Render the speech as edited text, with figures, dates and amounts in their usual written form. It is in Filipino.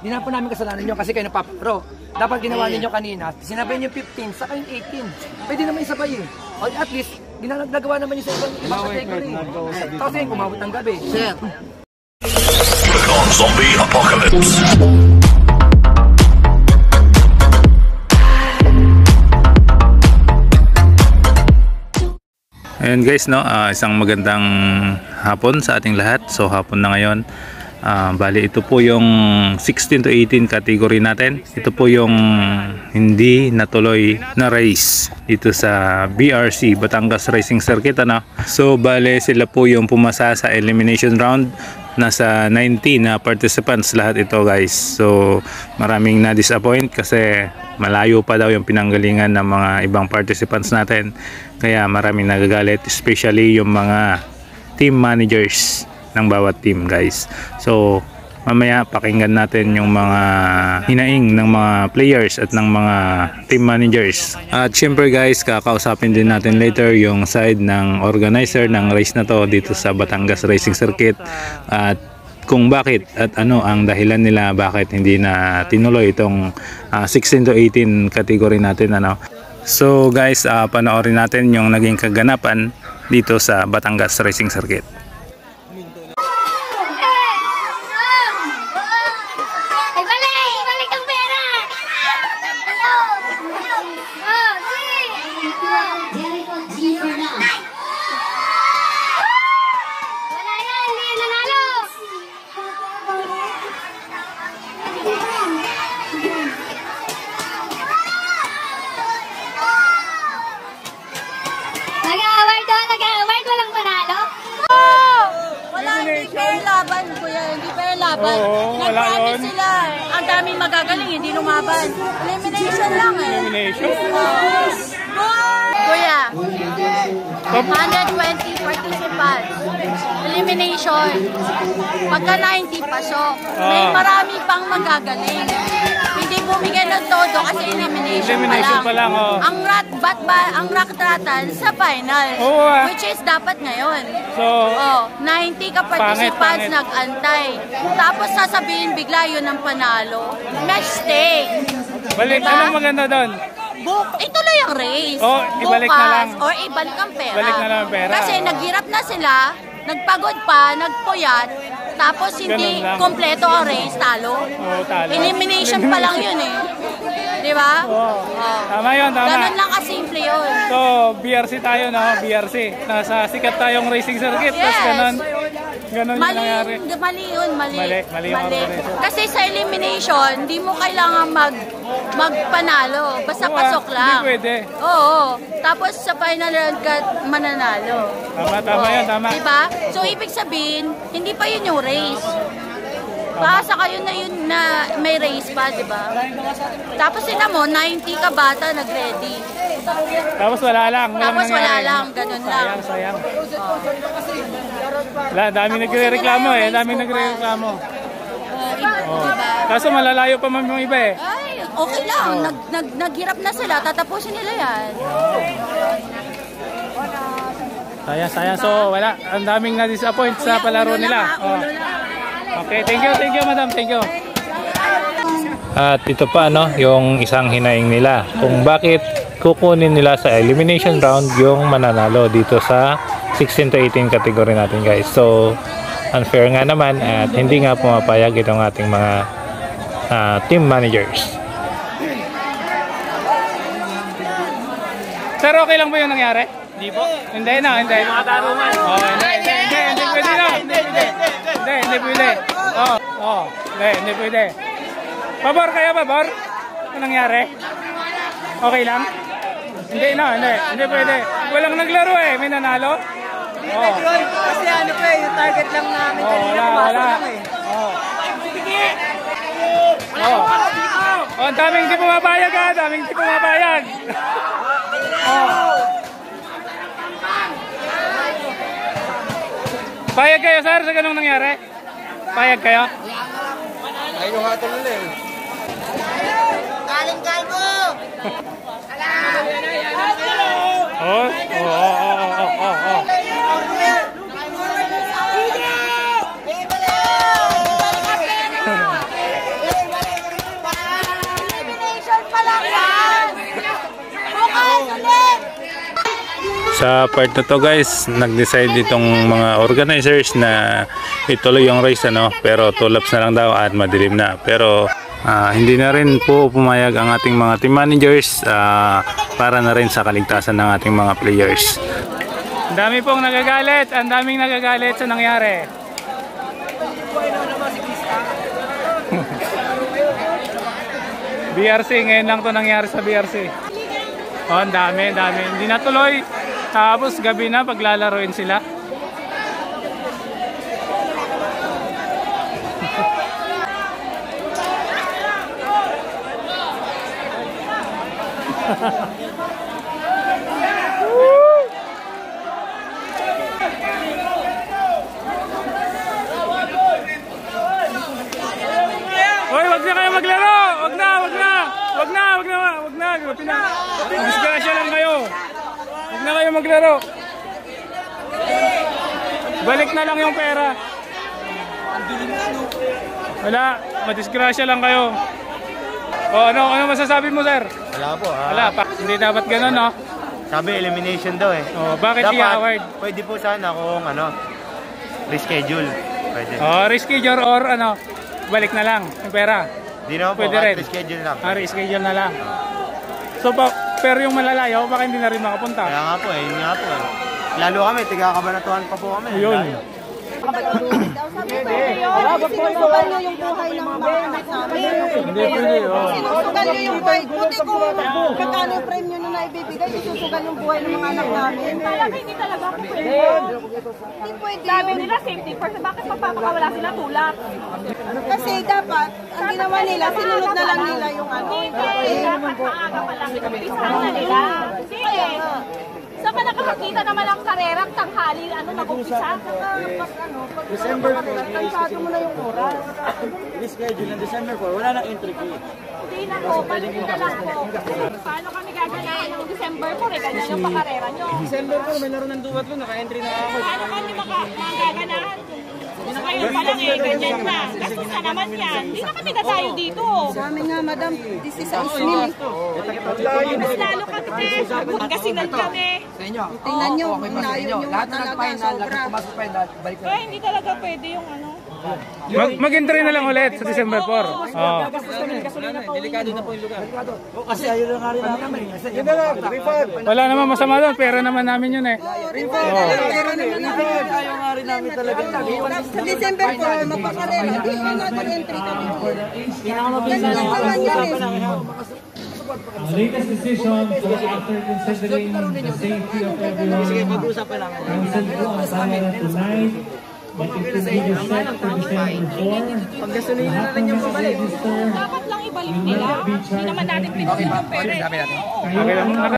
Hindi na po namin kasalanan nyo kasi kayo napaparo. Dapat ginawa ninyo kanina, sinabay nyo 15, saka yung 18. Pwede naman isabay eh. O at least, nagawa naman nyo sa ibang category. Tapos yung kumabot ng gabi. Sir. Zombie Apocalypse. Ayan guys, no, isang magandang hapon sa ating lahat. So hapon na ngayon. Bali ito po yung 16 to 18 category natin. Ito po yung hindi natuloy na race dito sa BRC, Batangas Racing Circuit, ano. So bali sila po yung pumasa sa elimination round. Nasa 19 na participants lahat ito guys. So maraming na-disappoint kasi malayo pa daw yung pinanggalingan ng mga ibang participants natin. Kaya maraming nagagalit, especially yung mga team managers ng bawat team guys. So mamaya pakinggan natin yung mga hinaing ng mga players at ng mga team managers. At syempre guys, kakausapin din natin later yung side ng organizer ng race na to dito sa Batangas Racing Circuit at kung bakit at ano ang dahilan nila bakit hindi na tinuloy itong 16 to 18 category natin, ano. So guys, panoorin natin yung naging kaganapan dito sa Batangas Racing Circuit. Nag-promise sila. Ang daming magagaling, hindi lumaban. Elimination lang eh. Elimination? Kuya, 120 participants. Elimination. Pagka 90 pasok. May marami pang magagaling. Hindi bumigay ng todo kasi elimination pa lang. Ang rakratan sa final. Which is dapat ngayon. So, 90 ka participants nag-antay. Tapos sasabihin bigla yun ang panalo. Mistake. Balik, diba? Anong maganda doon? Ituloy ang race. Ibalik na lang. Or ibalik ang pera. Balik na lang ang pera. Kasi naghirap na sila, nagpagod pa, nagpuyat, tapos hindi kompleto ang race, talo. Talo. Elimination pa lang yun eh. Di ba? Tama yun, tama. Ganun lang kasimple yun. So, BRC tayo, no? BRC. Nasa sikat tayong racing circuit. Yes. Tapos ganun yung nangyari. Mali yun, mali. Mali yung organization. Kasi sa elimination, hindi mo kailangan magpanalo. Basta pasok lang. Hindi pwede. Oo. Tapos sa final round ka mananalo. Tama yun, tama. Diba? So, ibig sabihin, hindi pa yun yung race. Paasa kayo na yun na may race pa, diba? Tapos sila mo, 90 ka bata nag-ready. Tapos wala lang. Tapos wala lang, ganun lang. Sayang. Wala, dami nagre-reklamo eh. Dami nagre-reklamo. Diba? Kaso malalayo pa man yung iba eh. Ay, okay lang. Naghirap na sila, tatapusin nila yan. Sayang. So wala, ang daming na-disappoint sa palaro nila. Okay, thank you madam, thank you. At ito pa, no, yung isang hinaing nila kung bakit kukunin nila sa elimination round yung mananalo dito sa 16 to 18 category natin guys. So unfair nga naman at hindi nga pumapayag itong ating mga team managers. Sir, okay lang ba yung nangyari? Hindi po. Hindi na, hindi. Mga tarungan. Hindi pwede na. Hindi pwede. Hindi pwede. Pabor kayo, pabor? Ano nangyari? Okay lang? Hindi pwede. Walang naglaro eh, may nanalo? Kasi ano pa eh, yung target lang namin kanina, wala. Ang daming di pumapayag ha, daming di pumapayag. Payag kayo sir sa ganung nangyari? Payag kayo? Ay, yung hatol nila eh. Galing kalbo! Sa part na to guys, nag-decide itong mga organizers na ituloy yung race pero 2 laps na lang daw at madilim na. Pero hindi na rin po pumayag ang ating mga team managers para na rin sa kaligtasan ng ating mga players. Ang dami pong nagagalit, ang daming nagagalit sa nangyari. BRC, ngayon lang to nangyari sa BRC. Oh, ang dami. Hindi natuloy. Tapos gabi na paglalaroin sila. Hoy, wag na kayo maglaro! Wag na! Disgrasya lang kayo. Wag na kayo maglaro. Balik na lang yung pera. Wala, madisgrasya lang kayo. O, ano masasabi mo, sir? Wala po. Wala pa. Hindi dapat ganun, no? Sabi elimination daw eh. O, bakit Dapat, i-award? pwede po sana kung reschedule. Pwede. O, reschedule or balik na lang yung pera. Di naman po, Pwede rin. reschedule lang. Reschedule na lang. So, pero yung malalayo, baka hindi na rin makapunta. Kaya nga po eh, yun nga po eh. Lalo kami, tiga-Kabanatuan pa po kami. Yun. Sinusugal nyo yung buhay ng mga anak namin. Sinusugal nyo yung buhay. Buti kung magkano yung premyo na naibibigay, sinusugal yung buhay ng mga anak namin. Talaga hindi talaga ako pwede. Hindi pwede. Sabi nila safety first, bakit magpapakawala sila tulak? Kasi dapat, ang ginawa nila, sinunod na lang nila yung Dapat maaga pa lang ipisahan na nila. Sige. Sa pa nakakakita naman ang karerang tanghali, nag-umpisa? December 4, tansado mo na yung oras. Reschedule ng December 4, wala nang entry fee. Hindi na po, balik na lang po. Paano kami gaganahan ng December 4? Ganyan yung pakarera nyo. December 4, may laro ng duwat ko, naka-entry na ako. Paano kami magaganahan? Ngayon pa lang ganyan na. Gastos na naman yan. Hindi na kami nadayo dito. Sa amin nga, madam, 16,000. Mas lalo kami, pagkasinan kami. Sa inyo. Tingnan nyo, Okay pa sa inyo. layo nyo Lahat na talaga, nag-final, lahat na sobra. pumasok final, balik na. Hindi talaga pwede yung Mag-entry na lang ulit sa December 4. Oh. Delikado na po yung lugar. Kasi ayun lang nga rin namin. Yun na lang, refund. Wala naman masama doon, pera naman namin yun eh. Ayaw nga rin namin talaga. Sa December 4, magpakarela, di na natin entry kami. Ganun lang naman yan eh. Latest decision after considering the safety of everyone. Council po ang para tonight. But it will be set for December 4. Paggasolina na lang yung pabalik. dapat lang ibalik nila. Hindi naman natin pinag yung pera. Sabi natin. Okay lang.